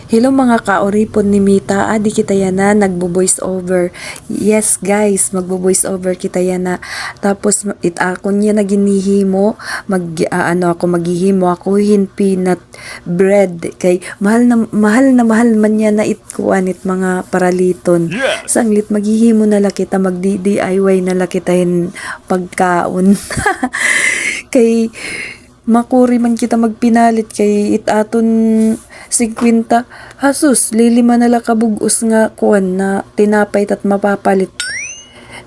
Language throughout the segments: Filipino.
Hello mga kaoripon ni Mita, di kita yan na nagbo-voice over. Yes guys, magbo-voice over kita yan na. Tapos ako niya na ginihimo, maghihimo ako peanut bread kay mahal man niya na itkuan it mga paraliton. Sanglit maghihimo na la kita, magdi-DIY na la kita pagkaon. Kay makuri man kita magpinalit kay itaton 50 hasus lilima na la kabugos nga kuan na tinapay tat mapapalit.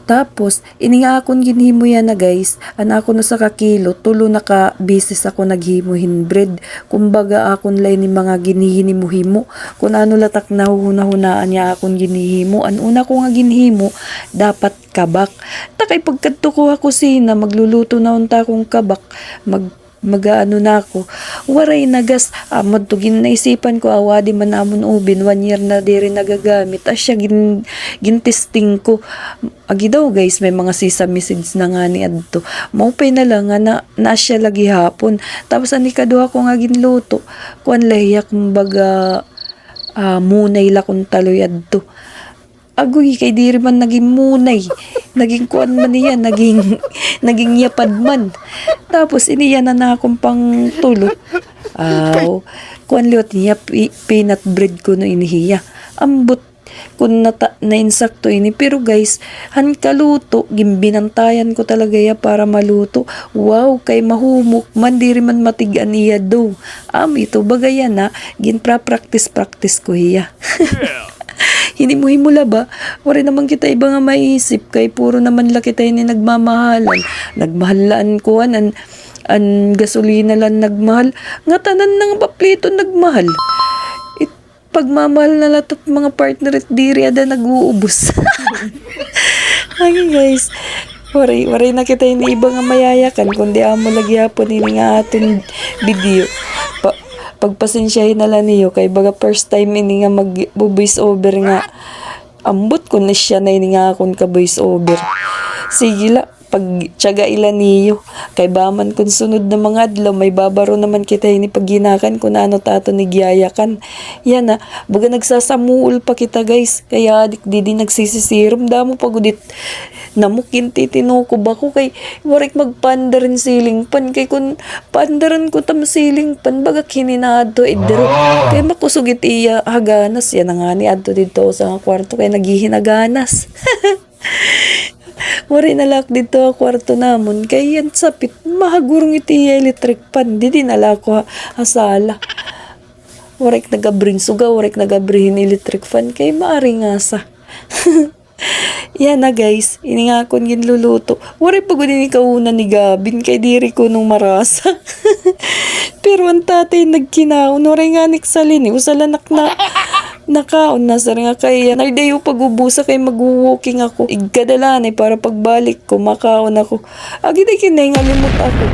Tapos ini nga akon ginhimo yan na guys, ako no sa kakilo tulo na ka bisis ako naghimuhin bread. Kumbaga akon lay ni mga ginihimo kun ano latak na hunahunaan niya akon ginihimo. An una ko nga ginhimo dapat kabak. Takay pagkadto ko ako sina magluluto na unta akong kabak, magaano na ako waray nagas madtugin naisipan ko awadi man namon ubin 1 year na diri nagagamit asya gintesting ko agi daw guys may mga sesame seeds na nga ni adto maupay na lang nga na siya lagi hapon. Tapos ani kaduha ko nga ginluto kuan lahiya kumbaga munay la kun taloy adto. Agoy kay diri man naging munay, naging kuan man niya, naging yapad man. Tapos iniya na akong pang tulo. Kuan liwat niya peanut bread ko no inihiya. Ambot kun na-insakto ini. Pero guys, han kaluto, gimbinantayan ko talaga ya para maluto. Wow, kay mahumok man, diri man matigan iya do. Ito bagayan na, practice ko hiya. Hinimula ba? Wari naman kita iba nga maisip kay puro naman la kita ni nagmamahalan. Nagmahalaan ko an gasolina lang nagmahal. Nga tanan ng paplito nagmahal. Pagmamahal na lahat mga partner at diri ada nag-uubos. Ay guys, wari na kita ni iba nga mayayakan kundi amo lagi hapon ini nga aton video. Pagpasensyahin na lang niyo kay baga first time ini nga mag-voice over nga ambot ko na siya na ini nga akong ka-voice over. Sige la, pagtyaga ilan niyo kay baman kung sunod na mga adlaw may babaro naman kita ini pagginakan kung ano tato ni giyayakan. Yan na, baga nagsasamuol pa kita guys kaya adik di nagsisisirum damo pagudit namukin titinuko ba ko kay warik magpandarin siling pan kay kun pandaran ko tam siling pan baga kininado idero kay makusugit iya haganas yan nga ni adto dito sa kwarto kay naghihinaganas. Wari nalak dito ang kwarto namon kay yan sapit mahagurong iti electric pan di dinala ko asala. Warik nagabring suga, warik nagabrihin electric fan kay maari nga sa. Yan na guys, ini nga akong ginluluto. Wari pagod ni kaunan ni Gabin kay diri ko nung marasa. Pero ang tatay nagkinaon, wari nga niksalin usalanak na nakaon na sa nga kaya nagdayo pag-ubusa kay mag-walking ako. Igkadalan para pagbalik ko makaon ako. Agi na kinay nga limot ako.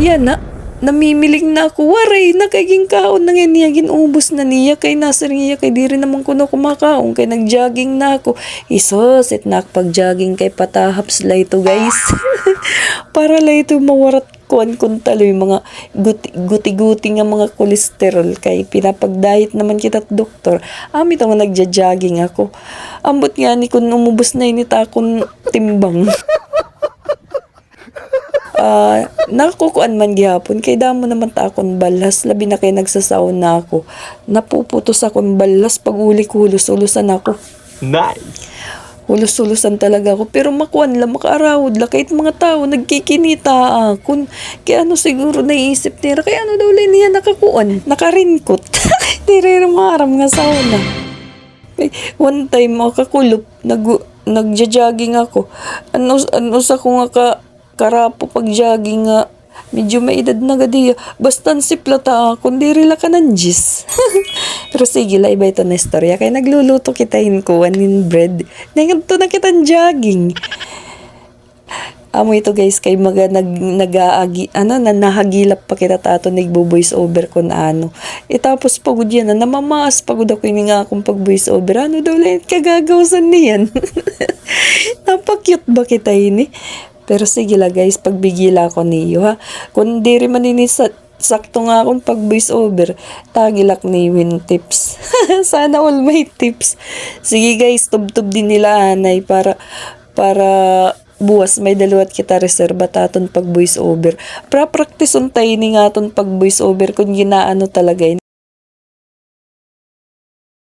Yan na. Namimiling na ako, waray, nakaging kaon na nga niya, ginubos na niya, kay nasa niya, kay diri naman ko na kumakaon, kay nag-jogging na ako. Isos, it nakapag-jogging kay patahaps la ito guys. Para la ito mawarat kuan taloy mga guti-guti nga mga kolesterol, kay pinapag-diet naman kita doktor. Ito nga nagja-jogging ako. Ambot nga ni kung umubos na inita akong timbang. Nakukuan man gihapon kay damo naman ta akong balas labi na kay nagsasaon na ako napuputos akong balas pag uli ko hulus-hulusan ako. Nice. Hulus-hulusan talaga ako pero makuan lang makaarawod la kahit mga tao nagkikinita akon kaya ano siguro naiisip nila kaya ano daw lang niya nakakuan nakarinkot tira maram nga sauna. One time kakulop nagja-jogging ako ano sa ko nga karapo pag-jogging nga medyo may edad na gadiya basta siplata kundi rila ka nanjis. Pero sige la iba ito na istorya kaya nagluluto kita kuanin bread nanganto na kitang jogging amo ito guys kay maga nag-aagi nahagilap pa kita tato nagbo-voice over kun ano tapos pagod yan na namamaas pagod ako ini nga akong pag-voice over ano daw lang kagagawsan niyan. Napakyut ba kita ini. Pero sige la guys, pagbigila ko niyo ha. Kung diri man ini sa sakto nga akong pag voice over. Tagilak ni Win tips. Sana all may tips. Sige guys, tubtub din nila anay para buwas may dalawat kita reserba taton pag voice over. Pra practice untay ni nga ton pag voice over kung ginaano talaga